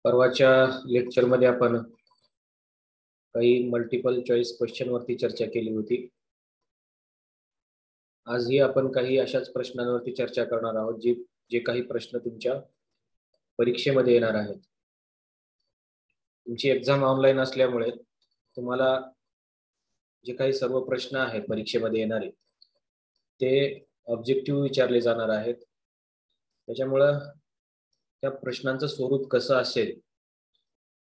परवाच्या लेक्चरमध्ये आपण काही मल्टिपल चॉईस क्वेश्चन वरती चर्चा केली होती. आजही आपण काही अशाच प्रश्नांवरती चर्चा करणार आहोत जे काही प्रश्न तुमच्या परीक्षेमध्ये येणार आहेत. तुमची एक्झाम ऑनलाईन असल्यामुळे तुम्हाला जे काही सर्व प्रश्न आहेत परीक्षेमध्ये येणारे ते ऑब्जेक्टिव्ह विचारले जाणार आहेत. त्याच्यामुळे त्या प्रश्नांचं स्वरूप कसं असेल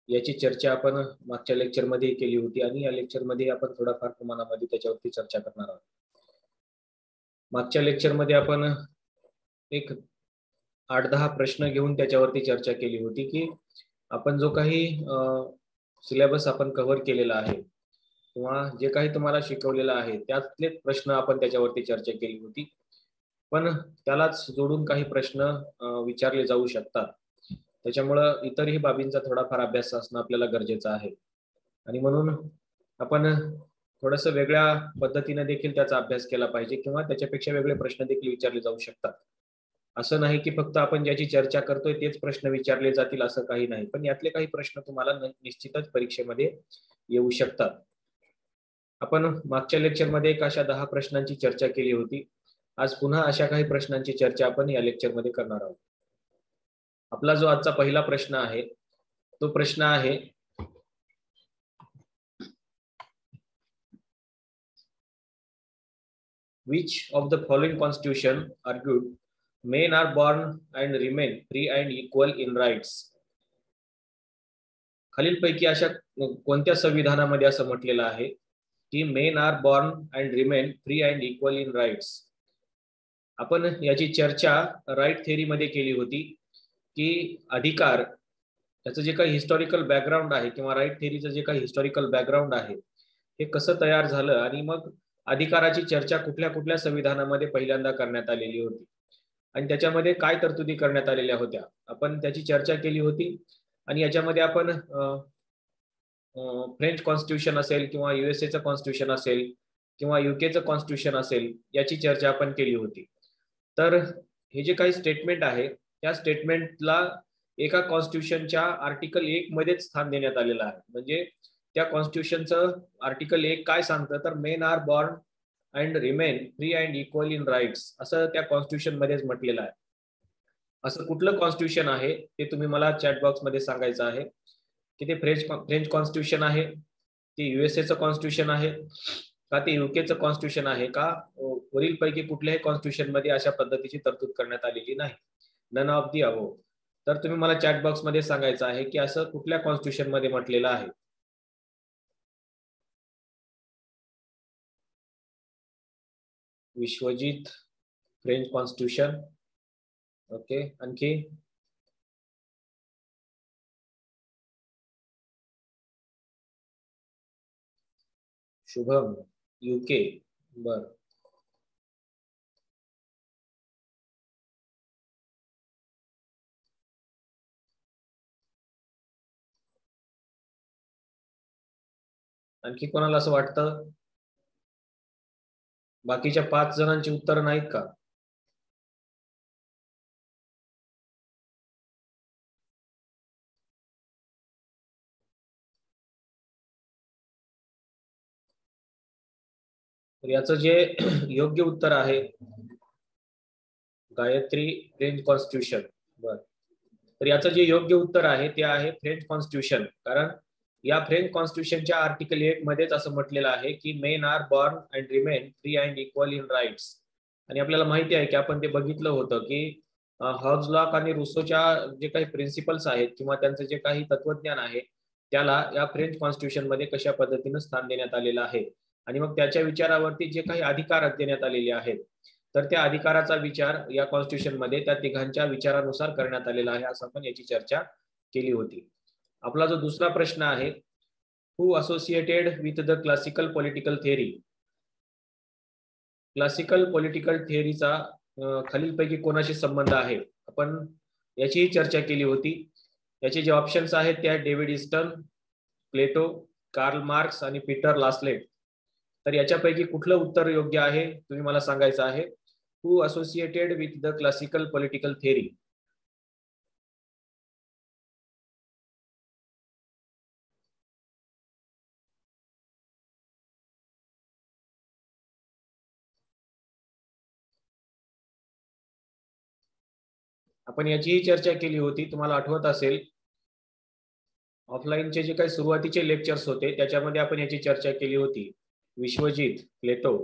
याची चर्चा आपण मागच्या लेक्चरमध्ये केली होती आणि या लेक्चरमध्ये आपण थोडाफार प्रमाणामध्ये त्याच्यावरती चर्चा करणार आहोत. मागच्या लेक्चरमध्ये आपण एक 8-10 प्रश्न घेऊन त्याच्यावरती चर्चा केली होती की आपण जो काही सिलेबस आपण कव्हर केलेला आहे किंवा जे काही तुम्हाला शिकवलेलं आहे त्यातले प्रश्न आपण त्याच्यावरती चर्चा केली होती, पण त्यालाच जोडून काही प्रश्न विचारले जाऊ शकतात. त्याच्यामुळे इतरही बाबींचा थोडाफार अभ्यास असणं आपल्याला गरजेचं आहे आणि म्हणून आपण थोडंसं वेगळ्या पद्धतीने देखील त्याचा अभ्यास केला पाहिजे किंवा त्याच्यापेक्षा वेगळे प्रश्न देखील विचारले जाऊ शकतात. असं नाही की फक्त आपण ज्याची चर्चा करतोय तेच प्रश्न विचारले जातील असं काही नाही, पण यातले काही प्रश्न तुम्हाला निश्चितच परीक्षेमध्ये येऊ शकतात. आपण मागच्या लेक्चरमध्ये एक अशा 10 प्रश्नांची चर्चा केली होती. आज पुन्हा अशा काही प्रश्नांची चर्चा आपण या लेक्चरमध्ये करणार आहोत. आपला जो आजचा पहिला प्रश्न आहे तो प्रश्न आहे which of the following constitution argued men are born and remain free and equal in rights? खालीलपैकी अशा कोणत्या संविधानामध्ये असं म्हटलेलं आहे की men are born and remain free and equal in rights? आपण याची चर्चा राईट थेअरीमध्ये केली होती की अधिकार त्याचं जे काही हिस्टॉरिकल बॅकग्राऊंड आहे किंवा राईट थेअरीचं जे काही हिस्टॉरिकल बॅकग्राऊंड आहे हे कसं तयार झालं आणि मग अधिकाराची चर्चा कुठल्या कुठल्या संविधानामध्ये पहिल्यांदा करण्यात आलेली होती आणि त्याच्यामध्ये काय तरतुदी करण्यात आलेल्या होत्या आपण त्याची चर्चा केली होती. आणि याच्यामध्ये आपण फ्रेंच कॉन्स्टिट्यूशन असेल किंवा युएसएचं कॉन्स्टिट्यूशन असेल किंवा युकेचं कॉन्स्टिट्यूशन असेल याची चर्चा आपण केली होती. तर हे जे काही स्टेटमेंट आहे त्या स्टेटमेंटला एका कॉन्स्टिट्यूशनच्या आर्टिकल 1 मध्येच स्थान देण्यात आलेलं आहे. म्हणजे त्या कॉन्स्टिट्यूशनचं आर्टिकल 1 काय सांगतं तर men are born and remain free and equal in rights असं त्या कॉन्स्टिट्यूशन मध्येच म्हटलेलं आहे. असं कुठलं कॉन्स्टिट्यूशन आहे ते तुम्ही मला चॅट बॉक्स मध्ये सांगायचं आहे की ते फ्रेंच कॉन्स्टिट्यूशन आहे, ते युएसएचं कॉन्स्टिट्यूशन आहे का ते युकेचं कॉन्स्टिट्यूशन आहे का वरीलपैकी कुठल्याही कॉन्स्टिट्यूशन मध्ये अशा पद्धतीची तरतूद करण्यात आलेली नाही, नन ऑफ दी अबोव. तर तुम्ही मला चॅट बॉक्स मध्ये सांगायचं आहे की असं कुठल्या कॉन्स्टिट्यूशन मध्ये म्हटलेलं आहे. Vishwajit French constitution. ओके, आणखी शुभम युके. बर, आणखी कोणाला असं वाटतं? बाकीच्या 5 जणांची उत्तर नाहीत का? तर याचं जे योग्य उत्तर आहे गायत्री फ्रेंच कॉन्स्टिट्यूशन. बर, तर याचं जे योग्य उत्तर आहे ते आहे फ्रेंच कॉन्स्टिट्यूशन. कारण या फ्रेंच कॉन्स्टिट्यूशनच्या आर्टिकल 1 मध्येच असं म्हटलेलं आहे की men are born and remain free and equal in rights. आणि आपल्याला माहिती आहे की आपण ते बघितलं होतं की हॉब्स आणि रुसोच्या जे काही प्रिन्सिपल्स आहेत किंवा त्यांचं जे काही तत्वज्ञान आहे त्याला या फ्रेंच कॉन्स्टिट्यूशन मध्ये कशा पद्धतीने स्थान देण्यात आलेलं आहे आणि मग त्याच्या विचारावरती जे काही अधिकार देण्यात आलेले आहेत तर त्या अधिकाराचा विचार या कॉन्स्टिट्यूशन मध्ये त्या तिघांच्या विचारानुसार करण्यात आलेला आहे असं आपण याची चर्चा केली होती. आपला जो दुसरा प्रश्न आहे who associated with the classical political theory? Classical political थिअरीचा खालीलपैकी कोणाशी संबंध आहे? आपण याचीही चर्चा केली होती. याचे जे ऑप्शन्स आहेत ते आहेत डेव्हिड ईस्टन, प्लेटो, कार्ल मार्क्स आणि पीटर लासलेट. तर याच्यापैकी कुठलं उत्तर योग्य आहे तुम्ही मला सांगायचं आहे. Who associated with the classical political theory? आपण याचीही चर्चा केली होती, तुम्हाला आठवत असेल ऑफलाईनचे जे काही सुरुवातीचे लेक्चर्स होते त्याच्यामध्ये आपण याची चर्चा केली होती. विश्वजित, प्लेटो.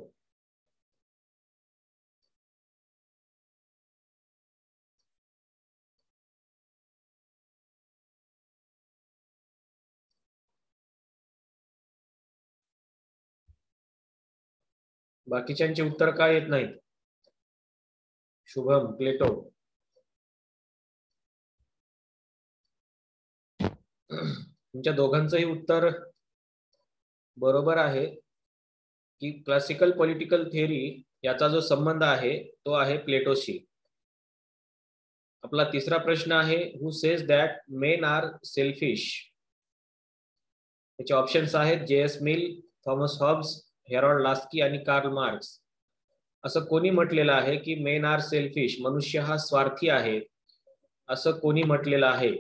बाकीच्यांचे उत्तर काय येत नाहीत? शुभम, प्लेटो. तुमच्या दोघांचंही उत्तर बरोबर आहे की क्लासिकल पॉलिटिकल थिअरी याचा जो संबंध आहे तो आहे प्लेटोशी. आपला तिसरा प्रश्न आहे, who says that men are selfish. त्याचे ऑप्शन्स आहेत J S. Mill, Thomas Hobbes, Harold Laski आणि कार्ल मार्क्स. असं कोणी म्हटलेलं आहे की मेन आर सेल्फिश, मनुष्य हा स्वार्थी आहे, असं कोणी म्हटलेलं आहे?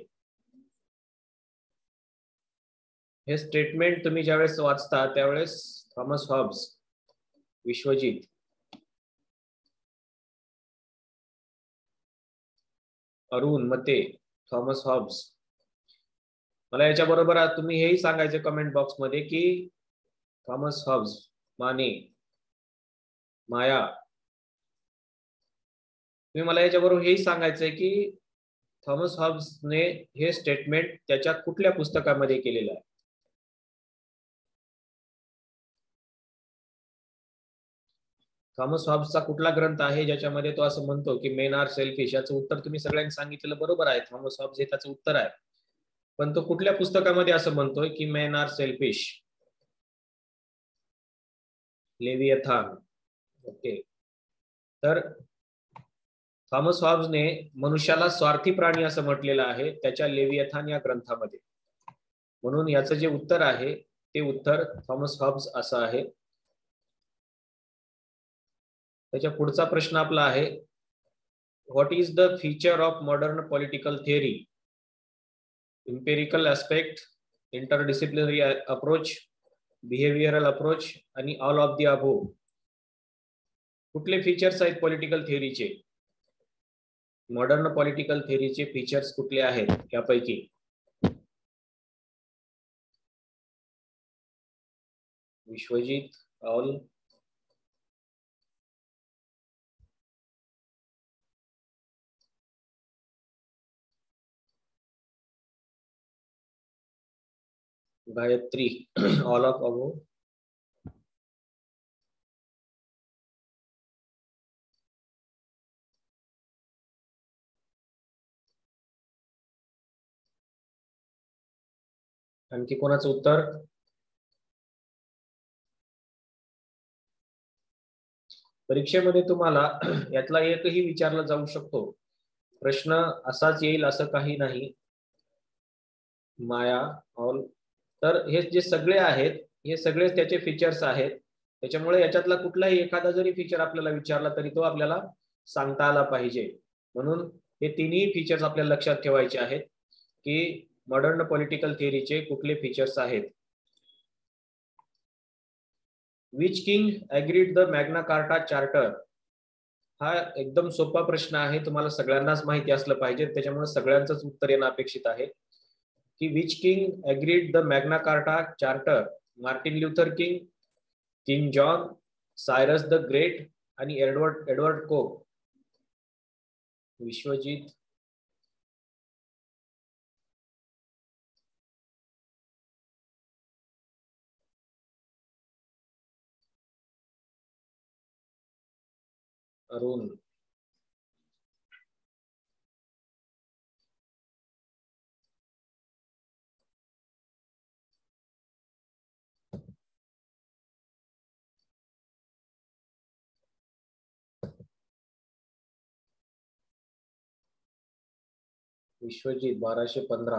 हे स्टेटमेंट तुम्ही ज्यावेळेस वाचता त्यावेळेस थॉमस हॉब्स, विश्वजित. अरुण मते, थॉमस हॉब्स. मला याच्या बरोबर तुम्ही हेही सांगायचे कमेंट बॉक्स मध्ये की थॉमस हॉब्स, माने, माया. तुम्ही मला याच्याबरोबर हेही सांगायचंय की थॉमस हॉब्सने हे स्टेटमेंट त्याच्या कुठल्या पुस्तकामध्ये केलेलं आहे? थॉमस हॉब्सचा कुठला ग्रंथ आहे ज्याच्यामध्ये तो असं म्हणतो की मेन आर सेल्फिश? याचं उत्तर तुम्ही सगळ्यांनी सांगितलेलं बरोबर आहे, थॉमस हॉब्स हे त्याचं उत्तर आहे. पण तो कुठल्या पुस्तकामध्ये असं म्हणतोय की मेन आर सेल्फिश? लेविएथान. ओके. तर थॉमस हॉब्सने मनुष्याला स्वार्थी प्राणी असं म्हटलेलं आहे त्याच्या लेविएथान या ग्रंथामध्ये. म्हणून याचं जे उत्तर आहे ते उत्तर थॉमस हॉब्स असं आहे. त्याच्या पुढचा प्रश्न आपला आहे, what is the feature of modern political theory? Empirical aspect, interdisciplinary approach, behavioural approach आणि ऑल ऑफ द अबोव. कुठले फीचर्स आहेत पॉलिटिकल थिअरीचे? मॉडर्न पॉलिटिकल थिअरीचे फीचर्स कुठले आहेत यापैकी? Vishwajit, all. Gayatri, all of above. आणखी कोणाचं उत्तर? परीक्षेमध्ये तुम्हाला यातला एकही विचारला जाऊ शकतो. प्रश्न असाच येईल असं काही नाही. माया, ऑल. तर हे जे सगळे आहेत हे सगळेच त्याचे फीचर्स आहेत. त्याच्यामुळे याच्यातला कुठलाही एखादा जरी फीचर आपल्याला विचारला तरी तो आपल्याला सांगता आला पाहिजे. म्हणून हे तिन्ही फीचर्स आपल्याला लक्षात ठेवायचे आहेत की मॉडर्न पॉलिटिकल थिअरीचे कुठले फीचर्स आहेत. Which king agreed the Magna Carta charter? हा एकदम सोपा प्रश्न आहे, तुम्हाला सगळ्यांनाच माहिती असलं पाहिजे, त्याच्यामुळे सगळ्यांचंच उत्तर येणं अपेक्षित आहे की which king agreed the Magna Carta charter? Martin Luther king, king John, Cyrus the great आणि एडवर्ड कोक. विश्वजित, अरुण. विश्वजित 1215.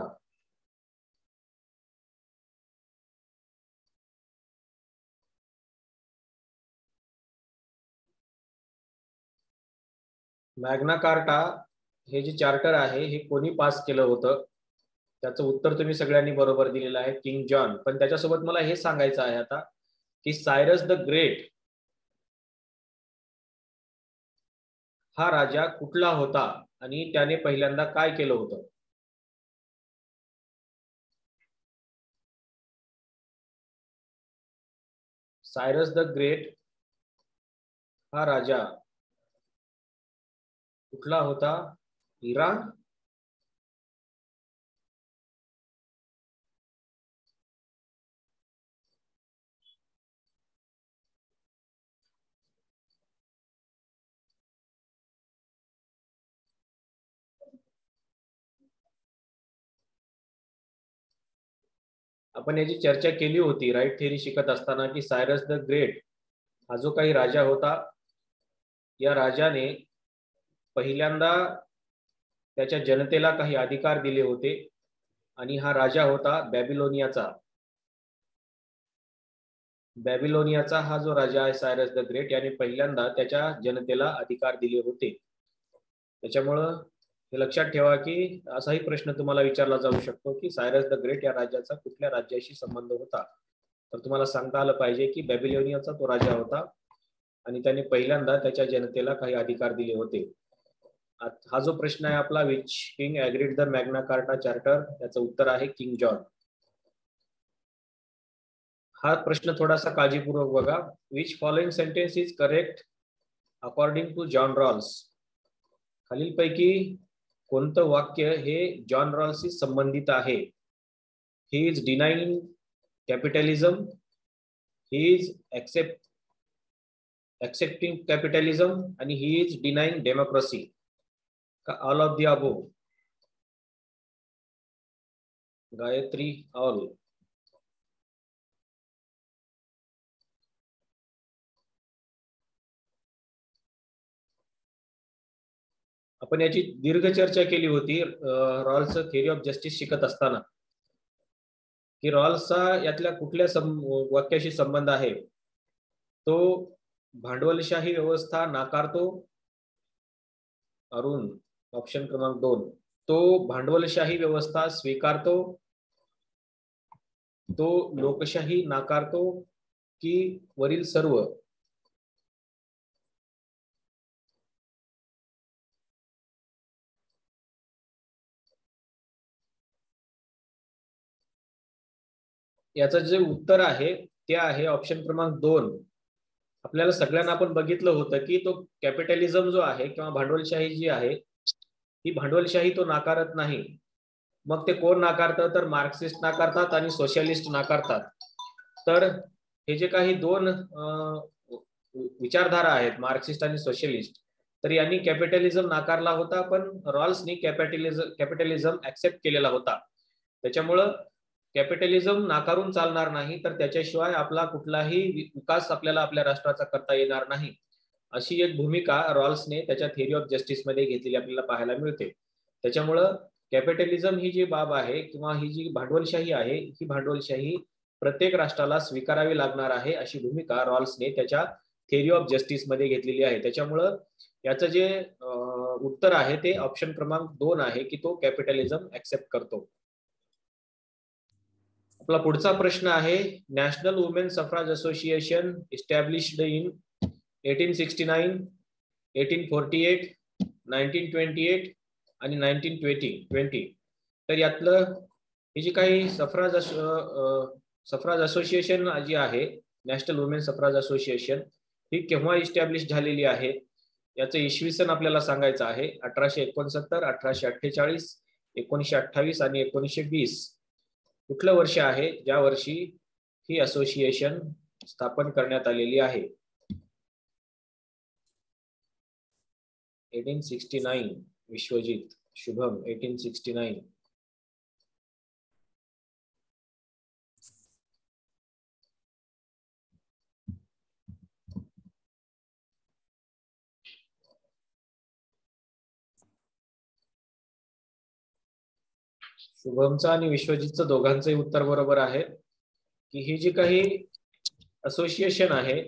मॅग्ना कार्टा हे जे चार्टर आहे हे कोणी पास केलं होतं? त्याचं उत्तर तुम्ही सगळ्यांनी बरोबर दिलेलं आहे, किंग जॉन. पण त्याच्यासोबत मला हे सांगायचं आहे आता की सायरस द ग्रेट हा राजा कुठला होता आणि त्याने पहिल्यांदा काय केलं होतं? सायरस द ग्रेट हा राजा कुठला होता? इराण? आपण याची चर्चा केली होती राईट थिअरी शिकत असताना की सायरस द ग्रेट हा जो काही राजा होता, या राजाने पहिल्यांदा त्याच्या जनतेला काही अधिकार दिले होते आणि हा राजा होता बॅबिलोनियाचा. बॅबिलोनियाचा हा जो राजा आहे सायरस द ग्रेट याने पहिल्यांदा त्याच्या जनतेला अधिकार दिले होते. त्याच्यामुळं हे लक्षात ठेवा की असाही प्रश्न तुम्हाला विचारला जाऊ शकतो की सायरस द ग्रेट या राजाचा कुठल्या राज्याशी संबंध होता, तर तुम्हाला सांगता आलं पाहिजे की बॅबिलोनियाचा तो राजा होता आणि त्याने पहिल्यांदा त्याच्या जनतेला काही अधिकार दिले होते. हा जो प्रश्न आहे आपला, which king agreed the Magna Carta charter, त्याचं उत्तर आहे किंग जॉन. हा प्रश्न थोडासा काळजीपूर्वक बघा. Which following sentence is correct according to John Rawls? खालीलपैकी कोणतं वाक्य हे जॉन रॉल्सशी संबंधित आहे? He is denying capitalism, he is accepting capitalism आणि ही इज डिनाइंग डेमोक्रेसी, का all of the above? Gayatri, all. आपण याची दीर्घ चर्चा केली होती रॉल्स थिअरी ऑफ जस्टिस शिकत असताना की रॉल्सचा यातल्या कुठल्या वाक्याशी संबंध आहे. तो भांडवलशाही व्यवस्था नाकारतो. अरुण, ऑप्शन क्रमांक 2. तो भांडवलशाही व्यवस्था स्वीकारतो, तो लोकशाही नाकारतो, की वरील सर्व? याचं जे उत्तर आहे ते आहे ऑप्शन क्रमांक 2. आपल्याला सगळ्यांना आपण बघितलं होतं की तो कॅपिटलिझम जो आहे किंवा भांडवलशाही जी आहे ही भांडवलशाही तो नाकारत नाही. मग ते कोण नाकारतं? तर मार्क्सिस्ट नाकारतात आणि सोशलिस्ट नाकारतात. तर हे जे काही दोन विचारधारा आहेत, मार्क्सिस्ट आणि सोशलिस्ट, तर यांनी कॅपिटलिझम नाकारला होता, पण रॉल्सनी कॅपिटलिझम ऍक्सेप्ट केलेला होता. त्याच्यामुळं कॅपिटलिझम नाकारून चालणार नाही, तर त्याच्याशिवाय आपला कुठलाही विकास आपल्याला आपल्या राष्ट्राचा करता येणार नाही, अशी एक भूमिका रॉल्सने त्याच्या थिअरी ऑफ जस्टिस मध्ये घेतलेली आपल्याला पाहायला मिळते. त्याच्यामुळं कॅपिटलिझम ही जी बाब आहे किंवा ही जी भांडवलशाही आहे, ही भांडवलशाही प्रत्येक राष्ट्राला स्वीकारावी लागणार आहे, अशी भूमिका रॉल्सने त्याच्या थिअरी ऑफ जस्टिस मध्ये घेतलेली आहे. त्याच्यामुळं याचं जे उत्तर आहे ते ऑप्शन क्रमांक 2 आहे की तो कॅपिटलिझम ऍक्सेप्ट करतो. आपला पुढचा प्रश्न आहे, national women suffrage association established in 1869, 1848, 1928 आणि 1920. तर यातलं ही जी काही सफराज असोसिएशन जी आहे, नॅशनल वुमेन सफराज असोसिएशन, ही केव्हा इस्टॅब्लिश झालेली आहे याचं इसवी सन आपल्याला सांगायचं आहे. 1869, 1848, 1928 आणि 1920. कुठलं वर्ष आहे ज्या वर्षी ही असोसिएशन स्थापन करण्यात आलेली आहे? 1869. विश्वजित, शुभम, 1869. शुभमचं आणि विश्वजितचं दोघांचंही उत्तर बरोबर आहे की ही जी काही असोसिएशन आहे,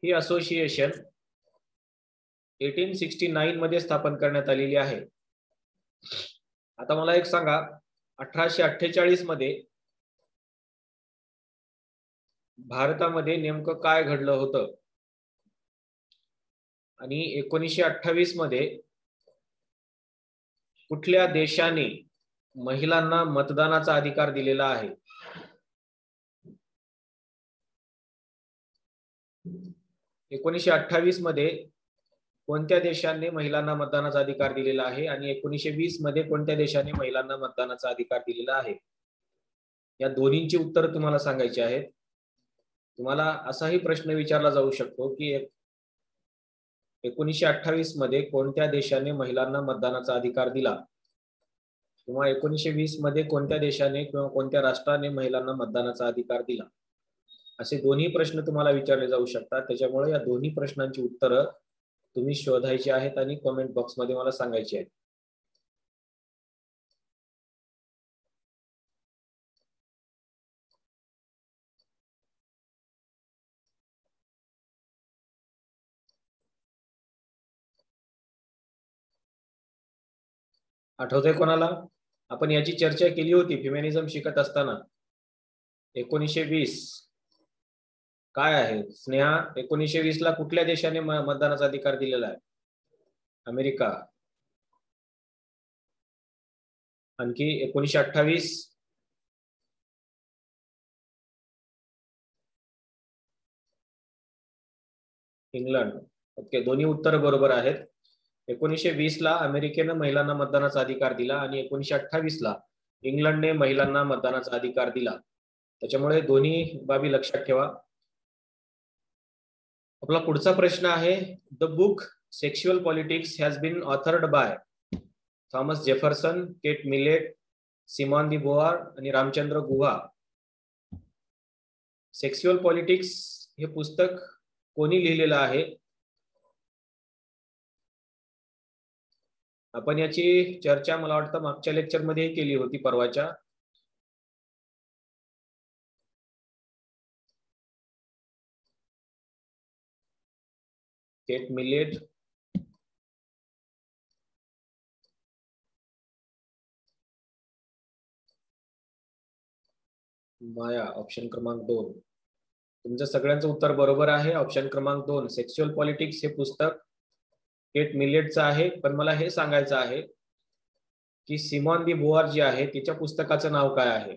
ही असोसिएशन 1869 मध्ये स्थापन करण्यात आलेली आहे. आता मला एक सांगा, 1848 मध्ये भारतामध्ये नेमकं काय घडलं होतं आणि 1928 मध्ये कुठल्या देशाने महिलांना मतदानाचा अधिकार दिलेला आहे? 1928 मध्ये कोणत्या देशाने महिलांना मतदानाचा अधिकार दिलेला आहे आणि 1920 मध्ये कोणत्या देशाने महिलांना मतदानाचा अधिकार दिलेला आहे? या दोन्हींची उत्तर तुम्हाला सांगायची आहेत. तुम्हाला असाही प्रश्न विचारला जाऊ शकतो की 1928 मध्ये कोणत्या देशाने महिलांना मतदानाचा अधिकार दिला किंवा 1920 मध्ये कोणत्या देशाने किंवा कोणत्या राष्ट्राने महिलांना मतदानाचा अधिकार दिला, असे दोन्ही प्रश्न तुम्हाला विचारले जाऊ शकतात. त्याच्यामुळे या दोन्ही प्रश्नांची उत्तरं तुम्ही शोधायची आहेत आणि कमेंट बॉक्समध्ये मला सांगायची आहेत. आठवतंय कोणाला? आपण याची चर्चा केली होती फेमिनिझम शिकत असताना. 1920 काय आहे स्नेहा? 1920 ला कुठल्या देशाने मतदानाचा अधिकार दिलेला आहे? अमेरिका. आणखी 1928 इंग्लंड. ओके, दोन्ही उत्तर बरोबर आहेत. 1920 ला अमेरिकेने महिलांना मतदानाचा अधिकार दिला आणि 1928 ला इंग्लंडने महिलांना मतदानाचा अधिकार दिला. त्याच्यामुळे दोन्ही बाबी लक्षात ठेवा. आपला पुढचा प्रश्न आहे, the book sexual politics has been authored by Thomas Jefferson, Kate Millett, Simone de Beauvoir आणि रामचंद्र गुहा. सेक्शुअल पॉलिटिक्स हे पुस्तक कोणी लिहिलेलं आहे? आपण याची चर्चा मला वाटतं मागच्या लेक्चर मध्ये केली होती, परवाच्या. केट मिलेट, माया. ऑप्शन क्रमांक 2. तुमचं सगळ्यांचं उत्तर बरोबर आहे. ऑप्शन क्रमांक 2 सेक्शुअल पॉलिटिक्स हे पुस्तक केट मिलेटचं आहे. पण मला हे सांगायचं आहे की सिमॉन दी बोआर जी आहे तिच्या पुस्तकाचं नाव काय आहे?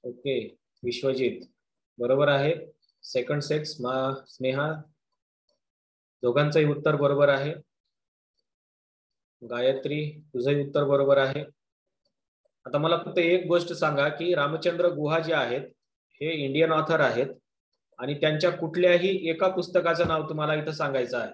ओके, विश्वजित बरोबर आहे. सेकंड सेक्स स्नेहा, दोघांचंही उत्तर बरोबर आहे. गायत्री, तुझंही उत्तर बरोबर आहे. आता मला फक्त एक गोष्ट सांगा की रामचंद्र गुहा जे आहेत हे इंडियन ऑथर आहेत आणि त्यांच्या कुठल्याही एका पुस्तकाचं नाव तुम्हाला इथं सांगायचं आहे.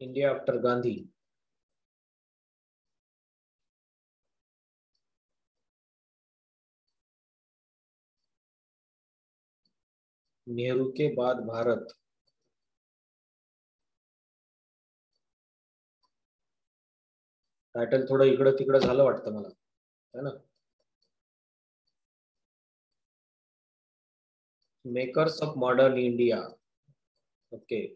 India after Gandhi. नेहरू के बाद भारत. टायटल थोडं इकडं तिकडं झालं वाटतं मला, है ना? Makers of modern India. Okay,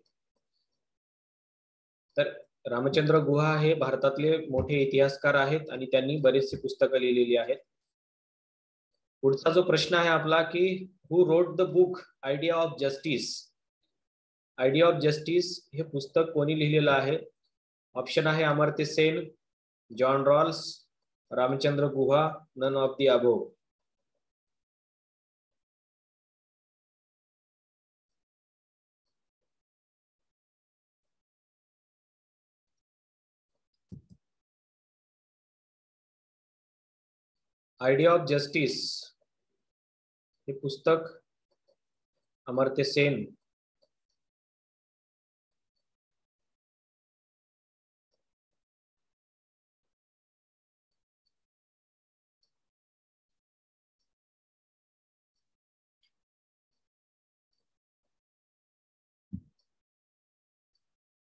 तर रामचंद्र गुहा हे भारतातले मोठे इतिहासकार आहेत आणि त्यांनी बरेचसे पुस्तकं लिहिलेली आहेत. पुढचा जो प्रश्न आहे आपला की who wrote the book idea of justice. Idea of justice हे पुस्तक कोणी लिहिलेलं आहे? ऑप्शन आहे Amartya Sen, John Rawls, Ramchandra Guha, none of the above. Idea of justice हे पुस्तक अमर्त्य सेन,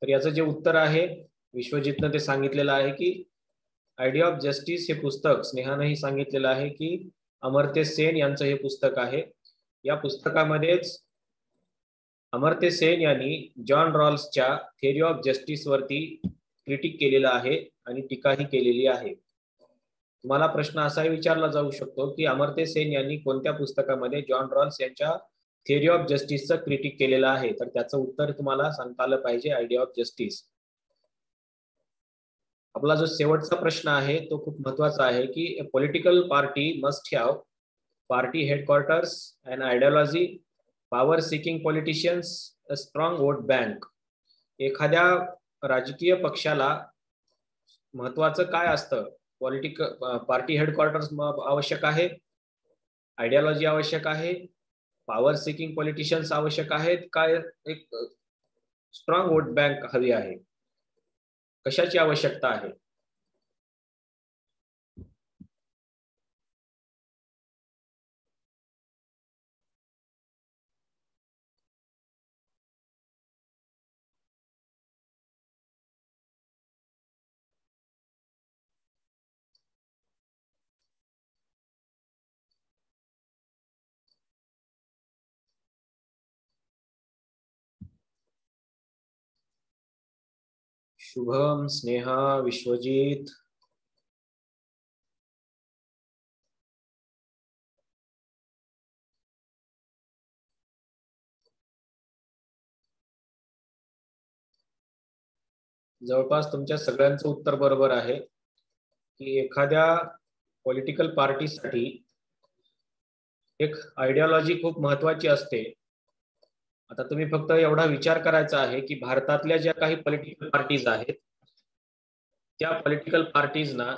तर याचं जे उत्तर आहे विश्वजितनं ते सांगितलेलं आहे की आयडिया ऑफ जस्टिस हे पुस्तक, स्नेहानंही सांगितलेलं आहे की अमर्त्य सेन यांचं हे पुस्तक आहे. या पुस्तकामध्येच अमर्त्य सेन यांनी जॉन रॉल्सच्या थिअरी ऑफ जस्टिस वरती क्रिटिक केलेलं आहे आणि टीकाही केलेली आहे. तुम्हाला प्रश्न असाही विचारला जाऊ शकतो की अमर्त्य सेन यांनी कोणत्या पुस्तकामध्ये जॉन रॉल्स यांच्या थिअरी ऑफ जस्टिसचं क्रिटिक केलेलं आहे, तर त्याचं उत्तर तुम्हाला सांगता आलं पाहिजे आयडिया ऑफ जस्टिस. आपला जो शेवटचा प्रश्न आहे तो खूप महत्वाचा आहे की political party must have party headquarters and ideology, power seeking politicians, a strong vote bank. एखाद्या राजकीय पक्षाला महत्वाचं काय असतं? पार्टी हेडक्वार्टर्स आवश्यक आहे, आयडियोलॉजी आवश्यक आहे, पॉवर सिकिंग पॉलिटिशियन्स आवश्यक आहेत, काय एक स्ट्रॉंग वोट बँक हवी आहे? कशाची आवश्यकता आहे? शुभम, स्नेहा, विश्वजीत, जवळपास तुमच्या सगळ्यांचं उत्तर बरोबर आहे की एखाद्या पॉलिटिकल पार्टीसाठी एक आयडियोलॉजी खूप महत्वाची असते. आता तुम्ही फक्त एवढा विचार करायचा आहे की भारतातल्या ज्या काही पॉलिटिकल पार्टीज आहेत त्या पॉलिटिकल पार्टीजना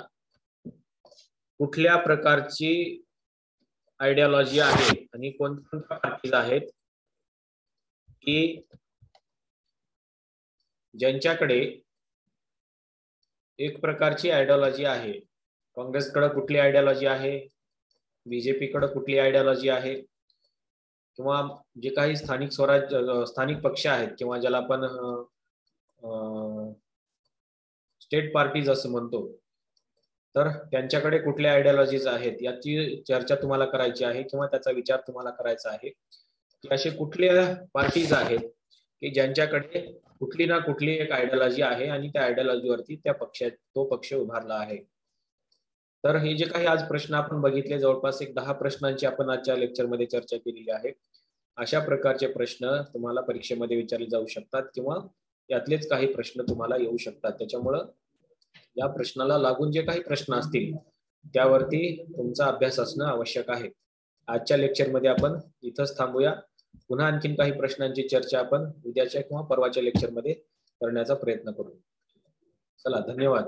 कुठल्या प्रकारची आयडियोलॉजी आहे आणि कोणत्या पार्टीज आहेत की ज्यांच्याकडे एक प्रकारची आयडियोलॉजी आहे. काँग्रेसकडे कुठली आयडियोलॉजी आहे, बीजेपीकडे कुठली आयडियोलॉजी आहे, किंवा जे काही स्थानिक पक्ष आहेत किंवा ज्याला आपण स्टेट पार्टीज असं म्हणतो, तर त्यांच्याकडे कुठल्या आयडियोलॉजीज आहेत याची चर्चा तुम्हाला करायची आहे किंवा त्याचा विचार तुम्हाला करायचा आहे की असे कुठल्या पार्टीज आहेत की ज्यांच्याकडे कुठली ना कुठली एक आयडियोलॉजी आहे आणि त्या आयडियोलॉजीवरती तो पक्ष उभारला आहे. तर हे जे काही आज प्रश्न आपण बघितले, जवळपास एक 10 प्रश्नांची आपण आजच्या लेक्चरमध्ये चर्चा केलेली आहे. अशा प्रकारचे प्रश्न तुम्हाला परीक्षेमध्ये विचारले जाऊ शकतात किंवा यातलेच काही प्रश्न तुम्हाला येऊ शकतात. त्याच्यामुळं या प्रश्नाला लागून जे काही प्रश्न असतील त्यावरती तुमचा अभ्यास असणं आवश्यक आहे. आजच्या लेक्चरमध्ये आपण इथंच थांबूया. पुन्हा आणखीन काही प्रश्नांची चर्चा आपण उद्याच्या किंवा परवाच्या लेक्चरमध्ये करण्याचा प्रयत्न करू. चला, धन्यवाद.